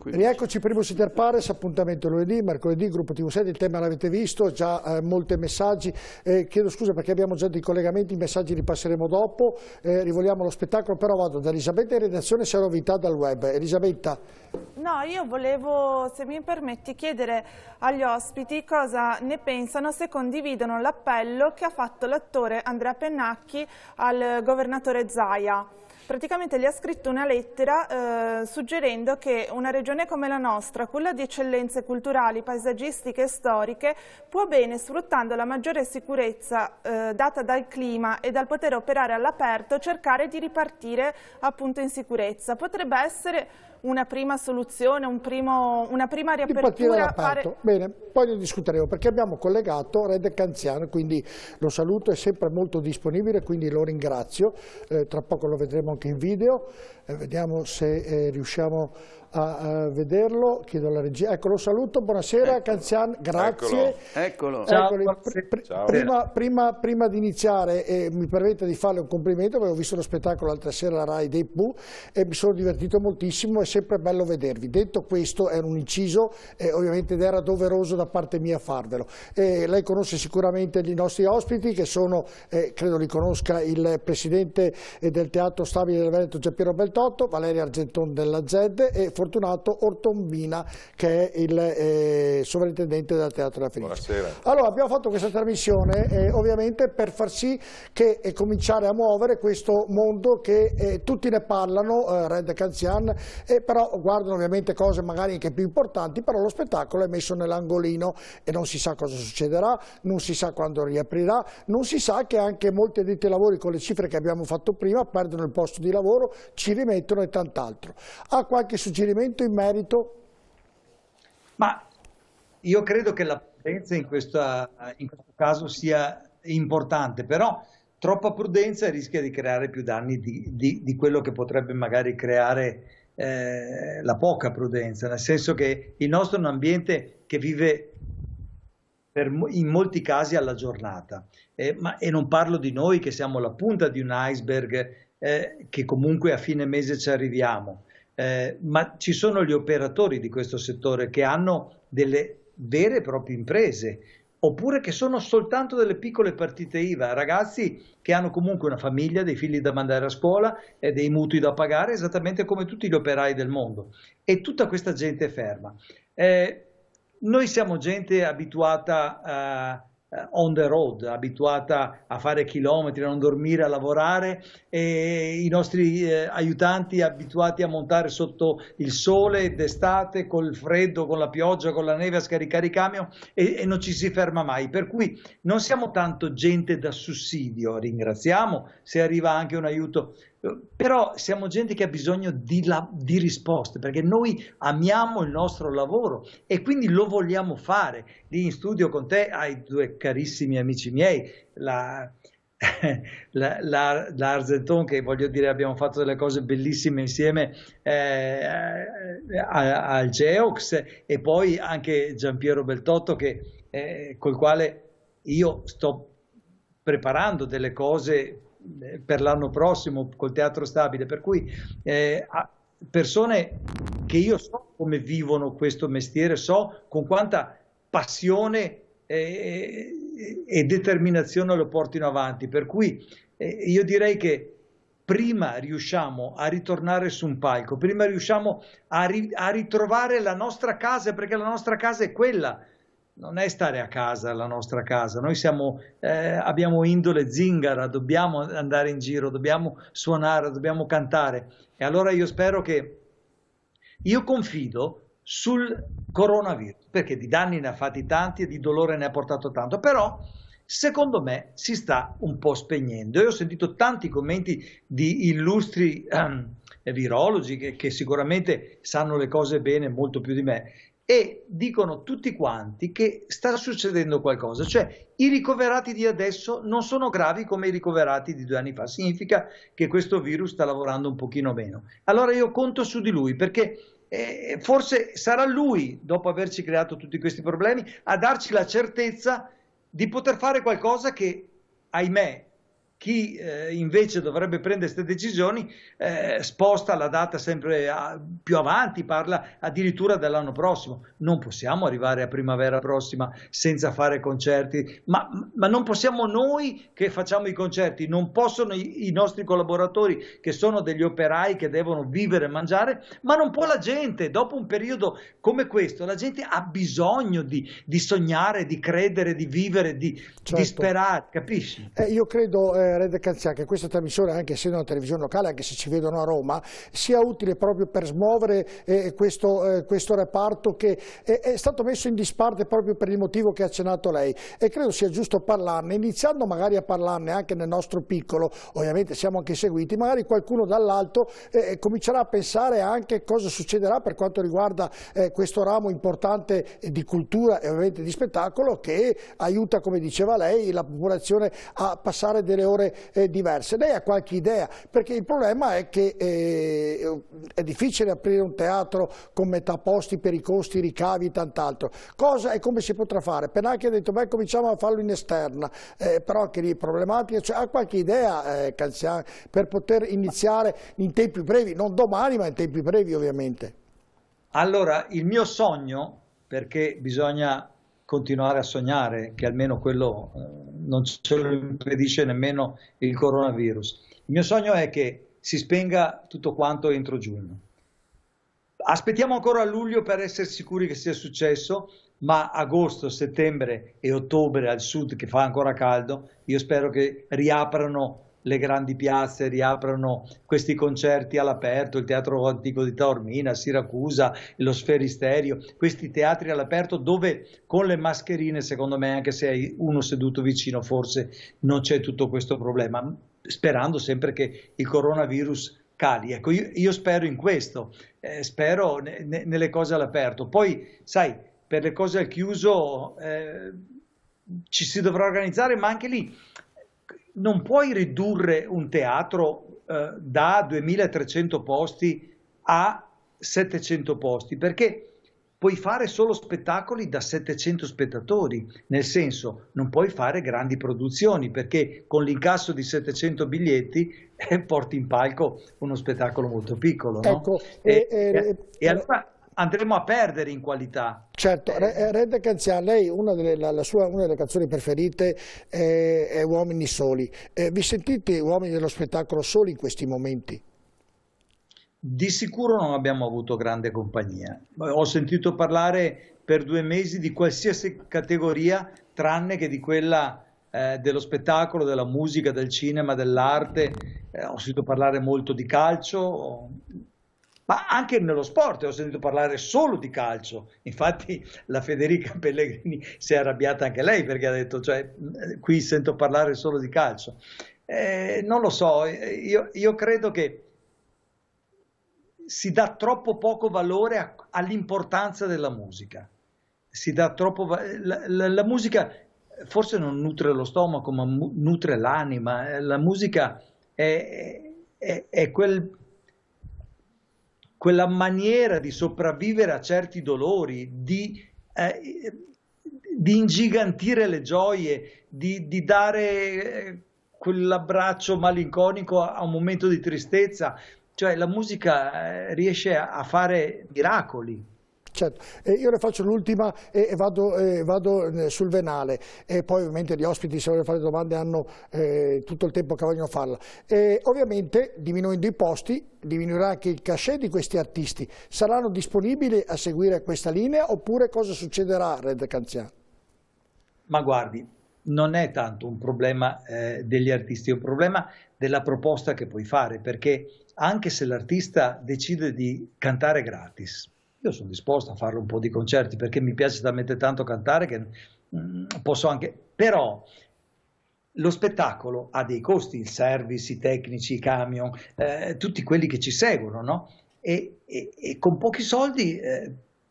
Rieccoci, Primus Inter Pares, appuntamento lunedì, mercoledì, gruppo TV7, il tema l'avete visto, già molti messaggi, chiedo scusa perché abbiamo già dei collegamenti, i messaggi li passeremo dopo, rivoliamo lo spettacolo, però vado da Elisabetta in redazione, se novità dal web. Elisabetta. No, io volevo, se mi permetti, chiedere agli ospiti cosa ne pensano, se condividono l'appello che ha fatto l'attore Andrea Pennacchi al governatore Zaia. Praticamente gli ha scritto una lettera suggerendo che una regione come la nostra, quella di eccellenze culturali, paesaggistiche e storiche, può bene, sfruttando la maggiore sicurezza data dal clima e dal poter operare all'aperto, cercare di ripartire appunto in sicurezza. Potrebbe essere una prima soluzione, una prima riapertura. Bene, poi ne discuteremo perché abbiamo collegato Red Canziano, quindi lo saluto, è sempre molto disponibile, quindi lo ringrazio, tra poco lo vedremo anche in video, vediamo se riusciamo a vederlo, chiedo alla regia, ecco, lo saluto, buonasera Canziano, grazie. Eccolo. Ciao. Prima di iniziare mi permette di farle un complimento, avevo visto lo spettacolo l'altra sera alla Rai dei Pooh e mi sono divertito moltissimo, è sempre bello vedervi. Detto questo, era un inciso ovviamente ed era doveroso da parte mia farvelo. Lei conosce sicuramente i nostri ospiti che sono, credo li conosca, il presidente del Teatro Stabile del Veneto Giampiero Beltotto, Valeria Argenton della ZED e Fortunato Ortombina che è il sovrintendente del Teatro della Fenice. Buonasera. Allora, abbiamo fatto questa trasmissione ovviamente per far sì che cominciare a muovere questo mondo che tutti ne parlano, Red Canzian, però guardano ovviamente cose magari anche più importanti, però lo spettacolo è messo nell'angolino e non si sa cosa succederà, non si sa quando riaprirà, non si sa che anche molti addetti ai lavori con le cifre che abbiamo fatto prima perdono il posto di lavoro, ci rimettono e tant'altro. Ha qualche suggerimento in merito? Ma io credo che la prudenza in questo caso sia importante, però troppa prudenza rischia di creare più danni di quello che potrebbe magari creare la poca prudenza, nel senso che il nostro è un ambiente che vive in molti casi alla giornata, e non parlo di noi che siamo la punta di un iceberg che comunque a fine mese ci arriviamo. Ma ci sono gli operatori di questo settore che hanno delle vere e proprie imprese, oppure che sono soltanto delle piccole partite IVA, ragazzi che hanno comunque una famiglia, dei figli da mandare a scuola e dei mutui da pagare, esattamente come tutti gli operai del mondo. E tutta questa gente è ferma. Noi siamo gente abituata on the road, abituata a fare chilometri, a non dormire, a lavorare, e i nostri aiutanti abituati a montare sotto il sole d'estate, col freddo, con la pioggia, con la neve, a scaricare i camion e non ci si ferma mai, per cui non siamo tanto gente da sussidio, ringraziamo se arriva anche un aiuto, però siamo gente che ha bisogno di risposte, perché noi amiamo il nostro lavoro e quindi lo vogliamo fare. Lì in studio con te hai due carissimi amici miei, la Argenton, che voglio dire abbiamo fatto delle cose bellissime insieme al Geox, e poi anche Giampiero Beltotto col quale io sto preparando delle cose per l'anno prossimo col Teatro Stabile, per cui persone che io so come vivono questo mestiere, so con quanta passione e determinazione lo portino avanti, per cui io direi che prima riusciamo a ritornare su un palco, prima riusciamo a ritrovare la nostra casa, perché la nostra casa è quella. Non è stare a casa la nostra casa, noi abbiamo indole zingara, dobbiamo andare in giro, dobbiamo suonare, dobbiamo cantare, e allora io confido sul coronavirus, perché di danni ne ha fatti tanti e di dolore ne ha portato tanto, però secondo me si sta un po' spegnendo. Io ho sentito tanti commenti di illustri virologi che sicuramente sanno le cose bene molto più di me, e dicono tutti quanti che sta succedendo qualcosa, cioè i ricoverati di adesso non sono gravi come i ricoverati di 2 anni fa, significa che questo virus sta lavorando un pochino meno. Allora io conto su di lui, perché forse sarà lui, dopo averci creato tutti questi problemi, a darci la certezza di poter fare qualcosa che, ahimè, chi invece dovrebbe prendere queste decisioni sposta la data sempre più avanti, parla addirittura dell'anno prossimo. Non possiamo arrivare a primavera prossima senza fare concerti, ma non possiamo noi che facciamo i concerti, non possono i nostri collaboratori che sono degli operai che devono vivere e mangiare, ma non può la gente. Dopo un periodo come questo la gente ha bisogno di sognare, di credere, di vivere, di sperare, capisci? Io credo, Red Canzia, che questa trasmissione, anche essendo una televisione locale, anche se ci vedono a Roma, sia utile proprio per smuovere questo reparto che è stato messo in disparte proprio per il motivo che ha accennato lei, e credo sia giusto parlarne, iniziando magari a parlarne anche nel nostro piccolo. Ovviamente siamo anche seguiti, magari qualcuno dall'alto comincerà a pensare anche cosa succederà per quanto riguarda questo ramo importante di cultura e ovviamente di spettacolo, che aiuta, come diceva lei, la popolazione a passare delle ore diverse. Lei ha qualche idea? Perché il problema è che è difficile aprire un teatro con metà posti per i costi, i ricavi e tant'altro. Cosa e come si potrà fare? Pennacchi ha detto, beh, cominciamo a farlo in esterna, però anche lì è problematica. Cioè, ha qualche idea, Canzian, per poter iniziare in tempi brevi, non domani, ma in tempi brevi ovviamente? Allora, il mio sogno, perché bisogna continuare a sognare, che almeno quello non ce lo impedisce nemmeno il coronavirus. Il mio sogno è che si spenga tutto quanto entro giugno. Aspettiamo ancora a luglio per essere sicuri che sia successo, ma agosto, settembre e ottobre al sud, che fa ancora caldo, io spero che riaprano le grandi piazze, riaprano questi concerti all'aperto, il Teatro Antico di Taormina, Siracusa, lo Sferisterio, questi teatri all'aperto dove con le mascherine, secondo me, anche se hai uno seduto vicino, forse non c'è tutto questo problema, sperando sempre che il coronavirus cali. Ecco, io spero in questo, spero nelle cose all'aperto. Poi, sai, per le cose al chiuso ci si dovrà organizzare, ma anche lì non puoi ridurre un teatro da 2300 posti a 700 posti, perché puoi fare solo spettacoli da 700 spettatori, nel senso non puoi fare grandi produzioni, perché con l'incasso di 700 biglietti porti in palco uno spettacolo molto piccolo, no? Ecco, e allora andremo a perdere in qualità. Certo, Red Canzian, lei una delle canzoni preferite è Uomini Soli. Vi sentite uomini dello spettacolo soli in questi momenti? Di sicuro non abbiamo avuto grande compagnia. Ho sentito parlare per 2 mesi di qualsiasi categoria, tranne che di quella dello spettacolo, della musica, del cinema, dell'arte. Ho sentito parlare molto di calcio, ma anche nello sport ho sentito parlare solo di calcio. Infatti la Federica Pellegrini si è arrabbiata anche lei, perché ha detto, cioè, qui sento parlare solo di calcio. Non lo so, io credo che si dà troppo poco valore all'importanza della musica. Si dà troppo la musica forse non nutre lo stomaco, ma nutre l'anima. La musica è quella maniera di sopravvivere a certi dolori, di ingigantire le gioie, di dare quell'abbraccio malinconico a un momento di tristezza. Cioè la musica riesce a fare miracoli. Certo, io le faccio l'ultima e vado sul venale, e poi ovviamente gli ospiti, se vogliono fare domande, hanno tutto il tempo che vogliono farla. Ovviamente diminuendo i posti diminuirà anche il cachet di questi artisti. Saranno disponibili a seguire questa linea oppure cosa succederà, Red Canzian? Ma guardi, non è tanto un problema degli artisti, è un problema della proposta che puoi fare, perché anche se l'artista decide di cantare gratis, io sono disposto a fare un po' di concerti perché mi piace talmente tanto cantare che posso anche, però lo spettacolo ha dei costi, il service, i tecnici, i camion, tutti quelli che ci seguono, no? E con pochi soldi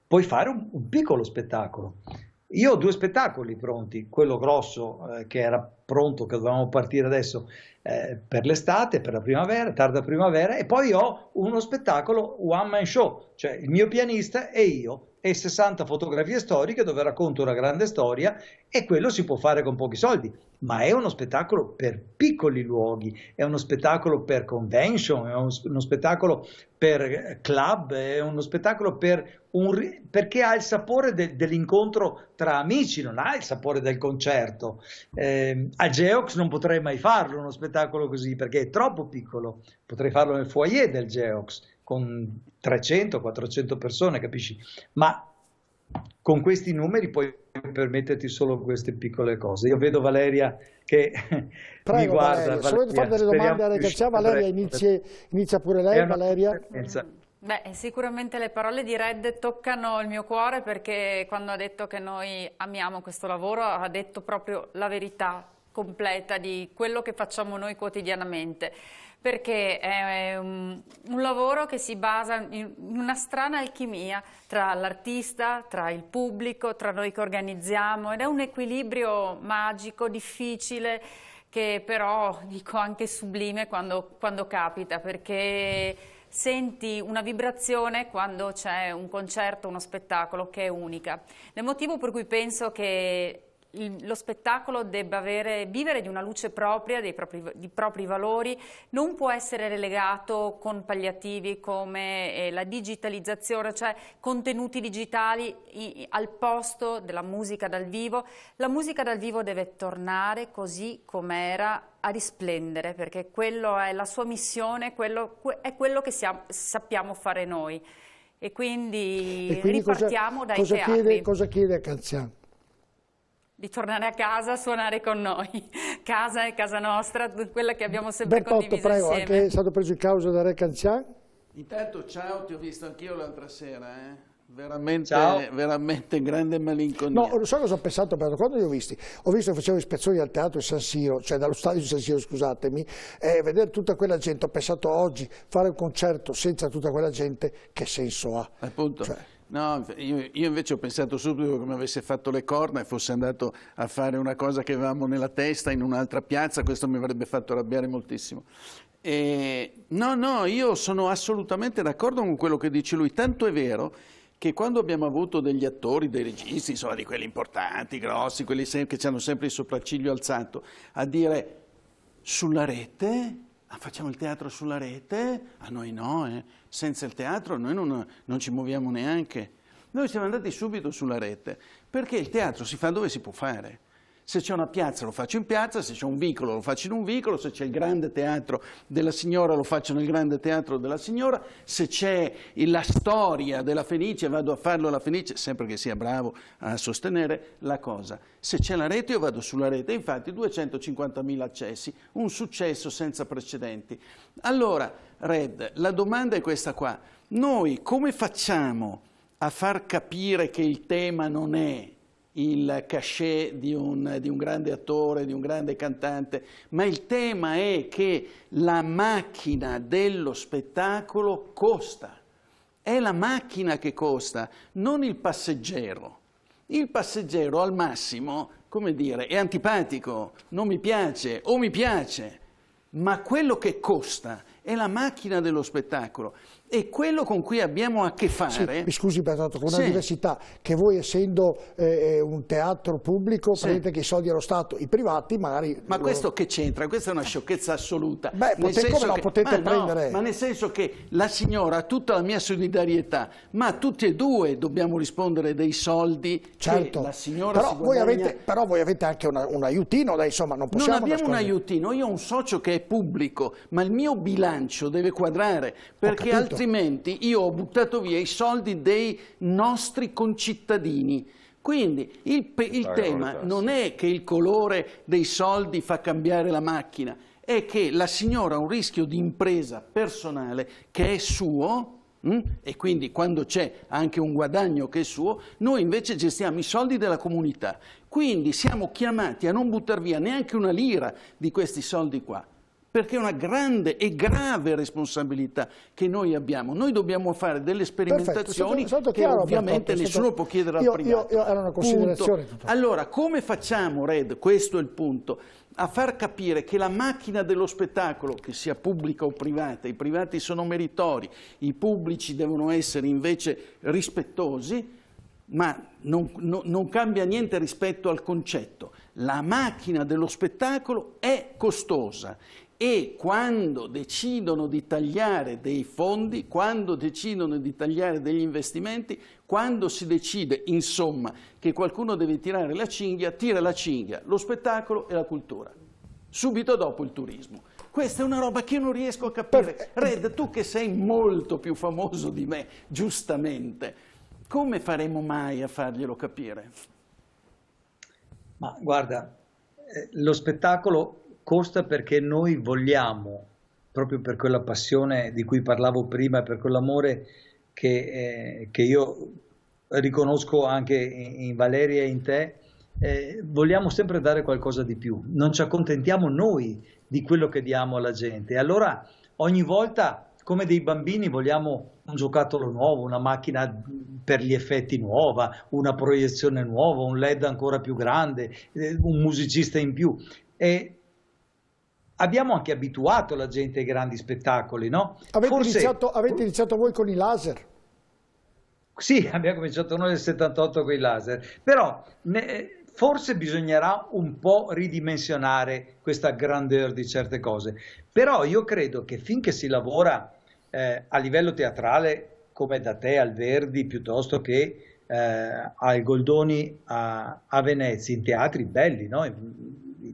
puoi fare un piccolo spettacolo. Io ho 2 spettacoli pronti, quello grosso che era pronto, che dovevamo partire adesso per l'estate, per la primavera, tarda primavera, e poi ho uno spettacolo one man show, cioè il mio pianista e io e 60 fotografie storiche dove racconto una grande storia, e quello si può fare con pochi soldi, ma è uno spettacolo per piccoli luoghi, è uno spettacolo per convention, è uno spettacolo per club, è uno spettacolo perché ha il sapore dell'incontro tra amici, non ha il sapore del concerto. A Geox non potrei mai farlo uno spettacolo così, perché è troppo piccolo. Potrei farlo nel foyer del Geox con 300-400 persone, capisci? Ma con questi numeri puoi permetterti solo queste piccole cose. Io vedo Valeria che Prego, mi guarda. Valeria. Se volete fare delle domande a Recaccia, Valeria inizia pure lei, Valeria. Beh, sicuramente le parole di Red toccano il mio cuore, perché quando ha detto che noi amiamo questo lavoro ha detto proprio la verità completa di quello che facciamo noi quotidianamente, perché è un lavoro che si basa in una strana alchimia tra l'artista, tra il pubblico, tra noi che organizziamo, ed è un equilibrio magico, difficile, che però dico anche sublime quando capita, perché senti una vibrazione quando c'è un concerto, uno spettacolo che è unica. È il motivo per cui penso che lo spettacolo debba vivere di una luce propria, di propri valori, non può essere relegato con palliativi come la digitalizzazione, cioè contenuti digitali al posto della musica dal vivo. La musica dal vivo deve tornare così com'era, a risplendere, perché quello è la sua missione, è quello che sappiamo fare noi. E quindi ripartiamo dai teatri. Cosa chiede a Canzian? Di tornare a casa a suonare con noi. Casa è casa nostra, quella che abbiamo sempre condiviso prego, insieme. anche è stato preso in causa da Re Canzian? Intanto ciao, ti ho visto anch'io l'altra sera, veramente grande malinconia. No, so cosa ho pensato, però quando li ho visto che facevo ispezioni al teatro di San Siro, cioè dallo stadio di San Siro, scusatemi, vedere tutta quella gente, ho pensato oggi fare un concerto senza tutta quella gente, che senso ha? Appunto. Cioè, no, io invece ho pensato subito che mi avesse fatto le corna e fosse andato a fare una cosa che avevamo nella testa in un'altra piazza, questo mi avrebbe fatto arrabbiare moltissimo. No, io sono assolutamente d'accordo con quello che dice lui, tanto è vero che quando abbiamo avuto degli attori, dei registi, insomma di quelli importanti, grossi, quelli che hanno sempre il sopracciglio alzato, a dire sulla rete... facciamo il teatro sulla rete? A noi no, senza il teatro noi non ci muoviamo neanche. Noi siamo andati subito sulla rete, perché il teatro si fa dove si può fare. Se c'è una piazza lo faccio in piazza, se c'è un vicolo lo faccio in un vicolo, se c'è il grande teatro della Signora lo faccio nel grande teatro della Signora, se c'è la storia della Fenice vado a farlo alla Fenice, sempre che sia bravo a sostenere la cosa. Se c'è la rete io vado sulla rete, infatti 250.000 accessi, un successo senza precedenti. Allora, Red, la domanda è questa qua, noi come facciamo a far capire che il tema non è il cachet di un grande attore, di un grande cantante, ma il tema è che la macchina dello spettacolo costa. È la macchina che costa, non il passeggero. Il passeggero al massimo, come dire, è antipatico, non mi piace o mi piace, ma quello che costa è la macchina dello spettacolo. E quello con cui abbiamo a che fare... Sì, mi scusi Bertotto, con una diversità, che voi essendo un teatro pubblico prendete che i soldi allo Stato, i privati magari... Ma questo che c'entra? Questa è una sciocchezza assoluta. Beh, potete prendere... ma nel senso che la signora ha tutta la mia solidarietà, ma tutti e due dobbiamo rispondere dei soldi che la signora si guadagna... Però voi avete anche un aiutino, insomma, non possiamo... Non abbiamo un aiutino, io ho un socio che è pubblico, ma il mio bilancio deve quadrare, perché altrimenti io ho buttato via i soldi dei nostri concittadini. Quindi il tema non è che il colore dei soldi fa cambiare la macchina, è che la signora ha un rischio di impresa personale che è suo, e quindi quando c'è anche un guadagno che è suo, noi invece gestiamo i soldi della comunità. Quindi siamo chiamati a non buttare via neanche una lira di questi soldi qua, perché è una grande e grave responsabilità che noi abbiamo. Noi dobbiamo fare delle sperimentazioni che ovviamente nessuno può chiedere al privato. Era una considerazione. Allora, come facciamo, Red, questo è il punto, a far capire che la macchina dello spettacolo, che sia pubblica o privata, i privati sono meritori, i pubblici devono essere invece rispettosi, ma non cambia niente rispetto al concetto. La macchina dello spettacolo è costosa e quando decidono di tagliare dei fondi, quando decidono di tagliare degli investimenti, quando si decide, insomma, che qualcuno deve tirare la cinghia, tira la cinghia, lo spettacolo e la cultura. Subito dopo il turismo. Questa è una roba che io non riesco a capire. Red, tu che sei molto più famoso di me, giustamente, come faremo mai a farglielo capire? Ma guarda, lo spettacolo costa perché noi vogliamo, proprio per quella passione di cui parlavo prima, per quell'amore che io riconosco anche in Valeria e in te, vogliamo sempre dare qualcosa di più, non ci accontentiamo noi di quello che diamo alla gente. Allora ogni volta, come dei bambini, vogliamo un giocattolo nuovo, una macchina per gli effetti nuova, una proiezione nuova, un LED ancora più grande, un musicista in più. E abbiamo anche abituato la gente ai grandi spettacoli, no? Avete iniziato voi con i laser? Sì, abbiamo cominciato noi nel 78 con i laser, però forse bisognerà un po' ridimensionare questa grandeur di certe cose. Però io credo che finché si lavora a livello teatrale, come da te al Verdi, piuttosto che al Goldoni a Venezia, in teatri belli, no?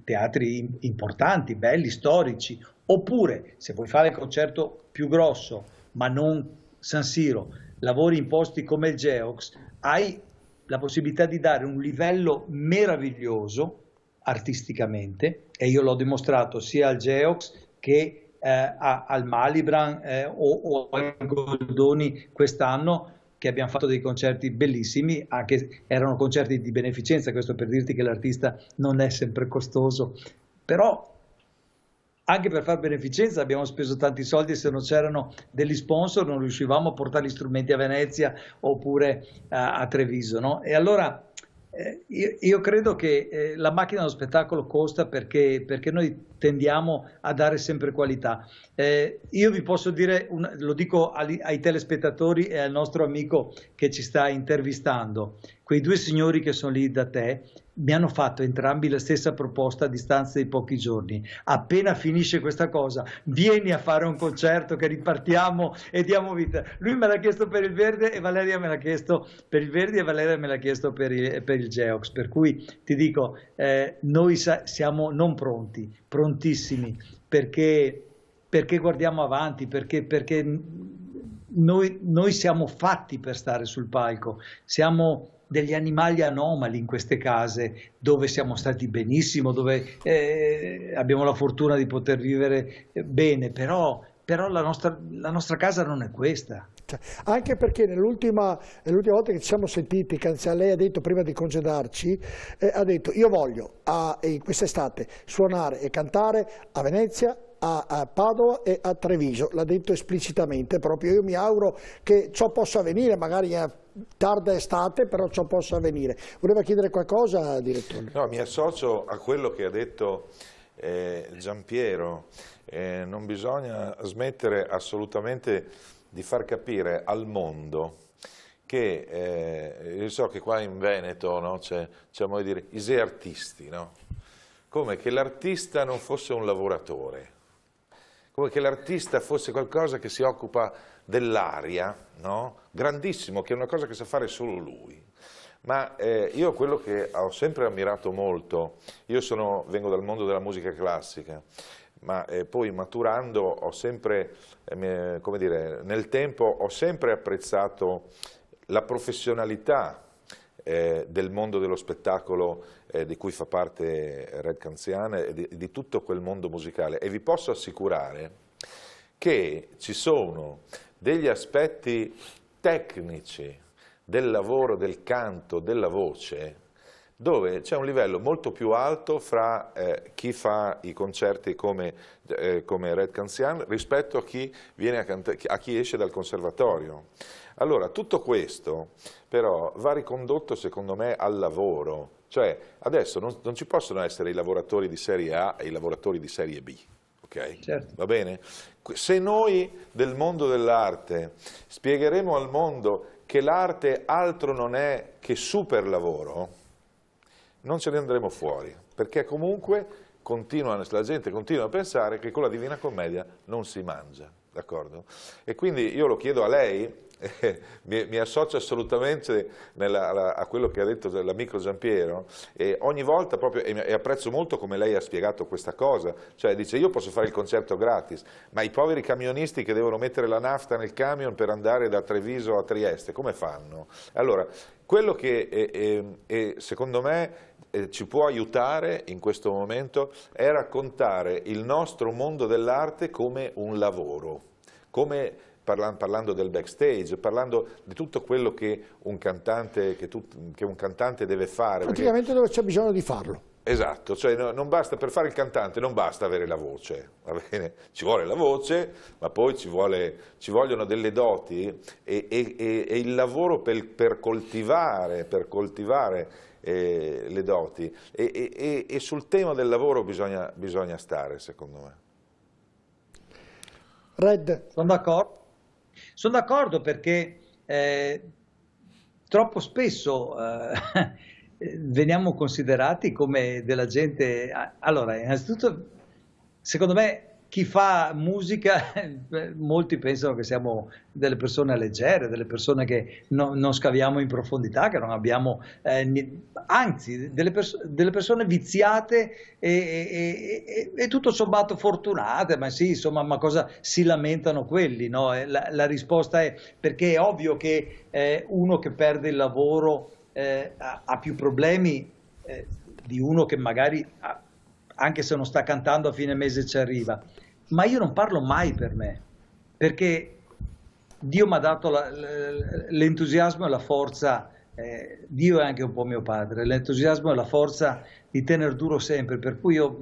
Teatri importanti, belli, storici, oppure se vuoi fare il concerto più grosso, ma non San Siro, lavori in posti come il Geox, hai la possibilità di dare un livello meraviglioso artisticamente, e io l'ho dimostrato sia al Geox che al Malibran o al Goldoni quest'anno, che abbiamo fatto dei concerti bellissimi, anche erano concerti di beneficenza, questo per dirti che l'artista non è sempre costoso, però anche per fare beneficenza abbiamo speso tanti soldi e se non c'erano degli sponsor non riuscivamo a portare gli strumenti a Venezia oppure a Treviso, no? E allora io credo che la macchina dello spettacolo costa perché noi tendiamo a dare sempre qualità. Io vi posso dire, lo dico ai telespettatori e al nostro amico che ci sta intervistando, quei due signori che sono lì da te mi hanno fatto entrambi la stessa proposta a distanza di pochi giorni. Appena finisce questa cosa, vieni a fare un concerto che ripartiamo e diamo vita. Lui me l'ha chiesto per il Verde e Valeria me l'ha chiesto per il Verdi e Valeria me l'ha chiesto per il Geox. Per cui ti dico, noi siamo non pronti, prontissimi, perché guardiamo avanti, perché noi siamo fatti per stare sul palco, siamo degli animali anomali in queste case dove siamo stati benissimo, dove abbiamo la fortuna di poter vivere bene, però la nostra casa non è questa. Anche perché nell'ultima volta che ci siamo sentiti, lei ha detto prima di congedarci, ha detto io voglio in quest'estate suonare e cantare a Venezia, a Padova e a Treviso, l'ha detto esplicitamente proprio. Io mi auguro che ciò possa avvenire, magari a tarda estate, però ciò possa avvenire. Voleva chiedere qualcosa, direttore? No, mi associo a quello che ha detto Giampiero. Non bisogna smettere assolutamente di far capire al mondo che, io so che qua in Veneto, no, c'è modo di dire, i artisti, no? Come che l'artista non fosse un lavoratore, come che l'artista fosse qualcosa che si occupa dell'aria, no? Grandissimo, che è una cosa che sa fare solo lui. Ma io quello che ho sempre ammirato molto, vengo dal mondo della musica classica, ma poi maturando ho sempre, come dire, nel tempo ho sempre apprezzato la professionalità del mondo dello spettacolo di cui fa parte Red Canzian e di tutto quel mondo musicale, e vi posso assicurare che ci sono degli aspetti tecnici del lavoro, del canto, della voce, dove c'è un livello molto più alto fra chi fa i concerti come Red Canzian rispetto a chi viene a chi esce dal conservatorio. Allora, tutto questo però va ricondotto secondo me al lavoro, cioè adesso non ci possono essere i lavoratori di serie A e i lavoratori di serie B, ok? Certo. Va bene? Se noi del mondo dell'arte spiegheremo al mondo che l'arte altro non è che super lavoro, non ce ne andremo fuori, perché comunque la gente continua a pensare che con la Divina Commedia non si mangia, d'accordo? E quindi io lo chiedo a lei, mi associo assolutamente a quello che ha detto l'amico Giampiero, e ogni volta proprio, e apprezzo molto come lei ha spiegato questa cosa, cioè dice io posso fare il concerto gratis, ma i poveri camionisti che devono mettere la nafta nel camion per andare da Treviso a Trieste, come fanno? Allora, quello che secondo me ci può aiutare in questo momento è raccontare il nostro mondo dell'arte come un lavoro, come parlando del backstage, parlando di tutto quello che un cantante deve fare. Praticamente perché... dove c'è bisogno di farlo. Esatto, cioè non basta, per fare il cantante non basta avere la voce, va bene? Ci vuole la voce, ma poi ci vogliono delle doti e il lavoro per coltivare le doti e sul tema del lavoro bisogna stare, secondo me. Red. Sono d'accordo perché troppo spesso veniamo considerati come della gente. Allora, innanzitutto, secondo me, chi fa musica, molti pensano che siamo delle persone leggere, delle persone che non scaviamo in profondità, che non abbiamo, anzi, delle persone viziate e tutto sommato fortunate, ma sì, insomma, ma cosa si lamentano quelli, no? La risposta è perché è ovvio che uno che perde il lavoro ha più problemi di uno che magari, anche se non sta cantando, a fine mese ci arriva. Ma io non parlo mai per me, perché Dio mi ha dato l'entusiasmo e la forza, Dio è anche un po' mio padre, l'entusiasmo e la forza di tenere duro sempre, per cui io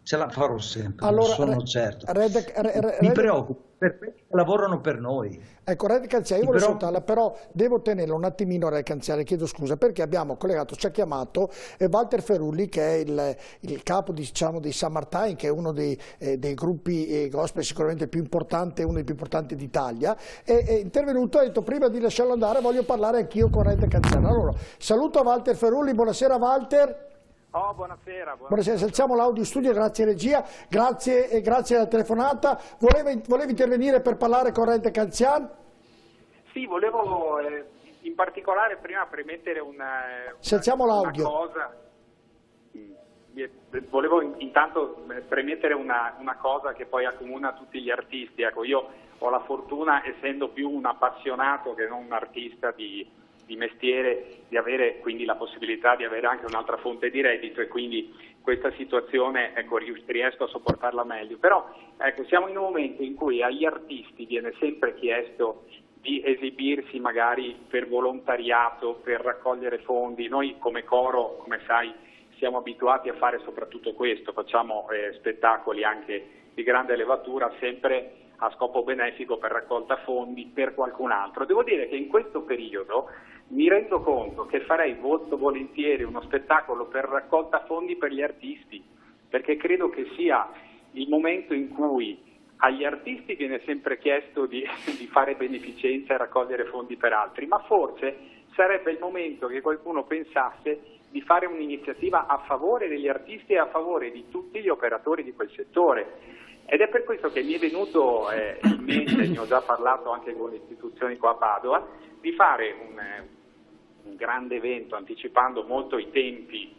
ce la farò sempre, allora, sono certo. Mi preoccupo per quelli che lavorano per noi. Ecco, Red Canziani, io volevo salutarla, però devo tenerlo un attimino, Red Canziani, chiedo scusa, perché abbiamo collegato, ci ha chiamato Walter Ferulli, che è il capo, diciamo, di San Martin, che è uno dei gruppi gospel sicuramente più importante, uno dei più importanti d'Italia, è intervenuto e ha detto prima di lasciarlo andare voglio parlare anch'io con Red Canziani. Allora, saluto Walter Ferulli, buonasera Walter. Oh, buonasera. Buonasera, salciamo l'audio studio, grazie regia, grazie della telefonata. Volevi intervenire per parlare con Red Canziani? Sì, volevo in particolare prima premettere una cosa. Volevo intanto premettere una cosa che poi accomuna tutti gli artisti. Ecco, io ho la fortuna, essendo più un appassionato che non un artista di mestiere, di avere quindi la possibilità di avere anche un'altra fonte di reddito e quindi questa situazione, ecco, riesco a sopportarla meglio. Però ecco, siamo in un momento in cui agli artisti viene sempre chiesto di esibirsi magari per volontariato, per raccogliere fondi. Noi come coro, come sai, siamo abituati a fare soprattutto questo, facciamo spettacoli anche di grande levatura, sempre a scopo benefico per raccolta fondi per qualcun altro. Devo dire che in questo periodo mi rendo conto che farei molto volentieri uno spettacolo per raccolta fondi per gli artisti, perché credo che sia il momento in cui agli artisti viene sempre chiesto di fare beneficenza e raccogliere fondi per altri, ma forse sarebbe il momento che qualcuno pensasse di fare un'iniziativa a favore degli artisti e a favore di tutti gli operatori di quel settore. Ed è per questo che mi è venuto in mente, ne ho già parlato anche con le istituzioni qua a Padova, di fare un grande evento anticipando molto i tempi,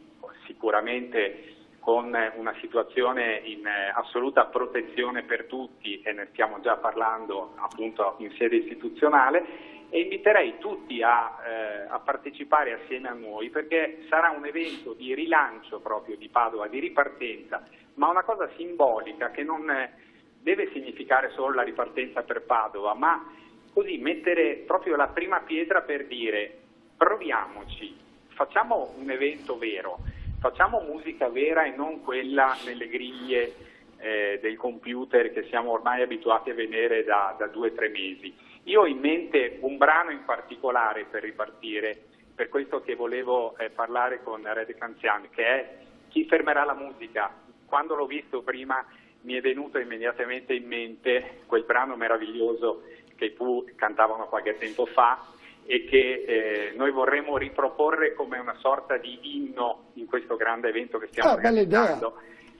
sicuramente con una situazione in assoluta protezione per tutti, e ne stiamo già parlando appunto in sede istituzionale, e inviterei tutti a partecipare assieme a noi, perché sarà un evento di rilancio proprio di Padova, di ripartenza, ma una cosa simbolica che non deve significare solo la ripartenza per Padova, ma così mettere proprio la prima pietra per dire proviamoci, facciamo un evento vero, facciamo musica vera e non quella nelle griglie del computer che siamo ormai abituati a vedere da 2 o 3 mesi. Io ho in mente un brano in particolare per ripartire, per questo che volevo parlare con Red Canziani, che è Chi fermerà la musica. Quando l'ho visto prima mi è venuto immediatamente in mente quel brano meraviglioso che i Pooh cantavano qualche tempo fa, e che noi vorremmo riproporre come una sorta di inno in questo grande evento che stiamo organizzando,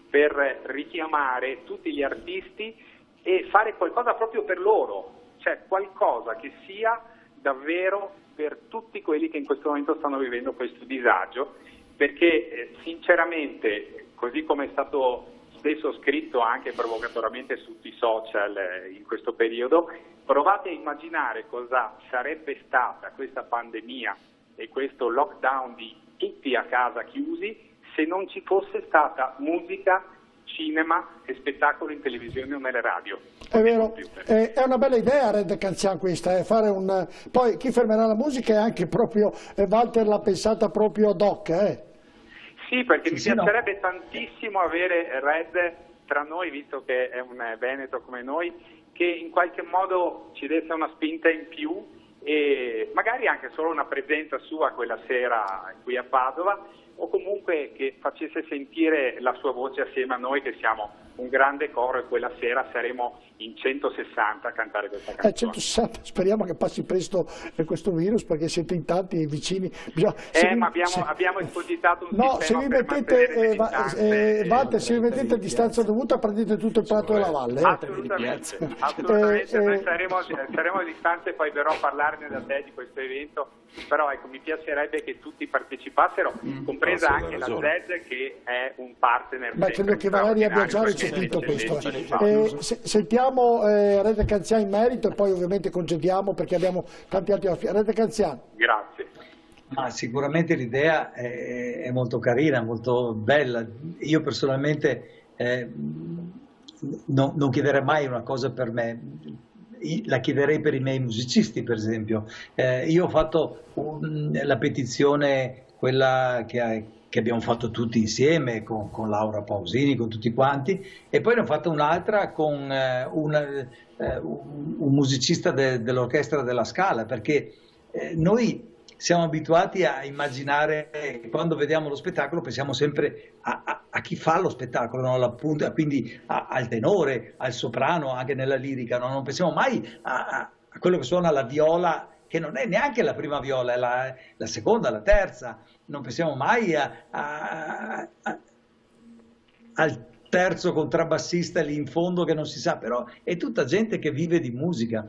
per richiamare tutti gli artisti e fare qualcosa proprio per loro, cioè qualcosa che sia davvero per tutti quelli che in questo momento stanno vivendo questo disagio, perché sinceramente, così come è stato spesso scritto anche provocatoriamente su tutti i social in questo periodo, provate a immaginare cosa sarebbe stata questa pandemia e questo lockdown di tutti a casa chiusi se non ci fosse stata musica, cinema e spettacolo in televisione o nelle radio. È vero, è una bella idea Red Canzian questa, fare un... Poi chi fermerà la musica è anche proprio, Walter l'ha pensata proprio ad hoc, Sì, perché mi piacerebbe tantissimo avere Red tra noi, visto che è un veneto come noi, che in qualche modo ci desse una spinta in più e magari anche solo una presenza sua quella sera qui a Padova, o comunque che facesse sentire la sua voce assieme a noi che siamo un grande coro e quella sera saremo in 160 a cantare questa canzone. 160, speriamo che passi presto questo virus perché siete in tanti vicini. Ma abbiamo espositato un sistema per mantenere le distanze. Walter, se vi mettete a distanza dovuta prendete tutto il prato della valle. Assolutamente, assolutamente. Noi saremo a distanza e poi verrò a parlarne da te di questo evento, però ecco, mi piacerebbe che tutti partecipassero, compresa anche la ZED che è un partner. Credo che Valeria abbia già recepito questo. Sentiamo Red Canzian in merito e poi ovviamente concediamo perché abbiamo tanti altri ospiti. Red Canzian. Grazie. Ma sicuramente l'idea è molto carina, molto bella. Io personalmente non chiederei mai una cosa per me, la chiederei per i miei musicisti, per esempio. Io ho fatto la petizione, quella che abbiamo fatto tutti insieme con Laura Pausini, con tutti quanti, e poi ne ho fatto un'altra con un musicista dell'orchestra della Scala, perché noi siamo abituati a immaginare, quando vediamo lo spettacolo pensiamo sempre a chi fa lo spettacolo, no? Quindi al tenore, al soprano, anche nella lirica, no? Non pensiamo mai a quello che suona la viola, che non è neanche la prima viola, è la seconda, la terza. Non pensiamo mai al terzo contrabbassista lì in fondo che non si sa, però è tutta gente che vive di musica.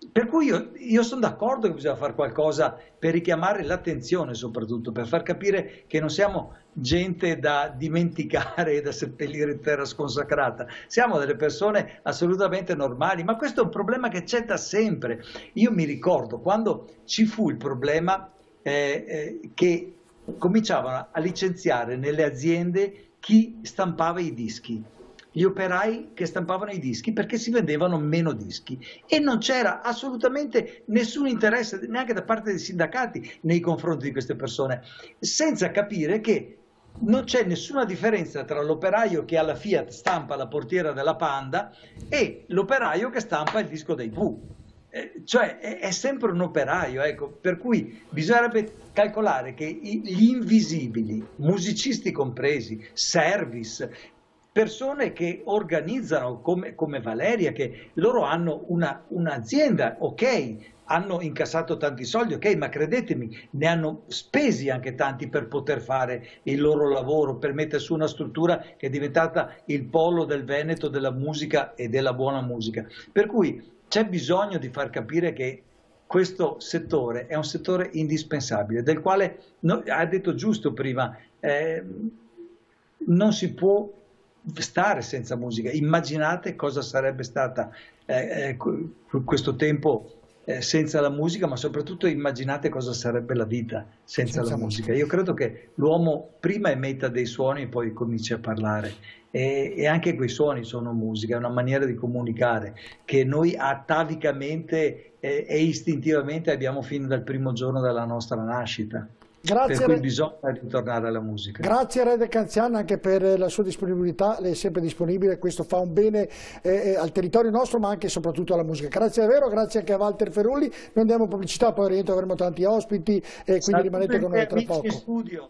Per cui io sono d'accordo che bisogna fare qualcosa per richiamare l'attenzione, soprattutto per far capire che non siamo gente da dimenticare e da seppellire in terra sconsacrata, siamo delle persone assolutamente normali, ma questo è un problema che c'è da sempre. Io mi ricordo quando ci fu il problema che cominciavano a licenziare nelle aziende chi stampava i dischi, gli operai che stampavano i dischi, perché si vendevano meno dischi e non c'era assolutamente nessun interesse neanche da parte dei sindacati nei confronti di queste persone, senza capire che non c'è nessuna differenza tra l'operaio che alla Fiat stampa la portiera della Panda e l'operaio che stampa il disco dei Pooh. Cioè è sempre un operaio, ecco, per cui bisognerebbe calcolare che gli invisibili, musicisti compresi, service, persone che organizzano come Valeria, che loro hanno un'azienda, ok, hanno incassato tanti soldi, ok, ma credetemi, ne hanno spesi anche tanti per poter fare il loro lavoro, per mettere su una struttura che è diventata il polo del Veneto, della musica e della buona musica. Per cui c'è bisogno di far capire che questo settore è un settore indispensabile, del quale, ha detto giusto prima, non si può stare senza musica. Immaginate cosa sarebbe stata questo tempo senza la musica, ma soprattutto immaginate cosa sarebbe la vita senza la musica. Io credo che l'uomo prima emetta dei suoni e poi cominci a parlare, e anche quei suoni sono musica, è una maniera di comunicare che noi atavicamente e istintivamente abbiamo fin dal primo giorno della nostra nascita. Grazie, per cui bisogna ritornare alla musica. Grazie Red Canzian anche per la sua disponibilità, lei è sempre disponibile, questo fa un bene al territorio nostro ma anche e soprattutto alla musica. Grazie davvero, grazie anche a Walter Ferulli, noi andiamo in pubblicità, poi rientro, avremo tanti ospiti e quindi rimanete con noi tra poco.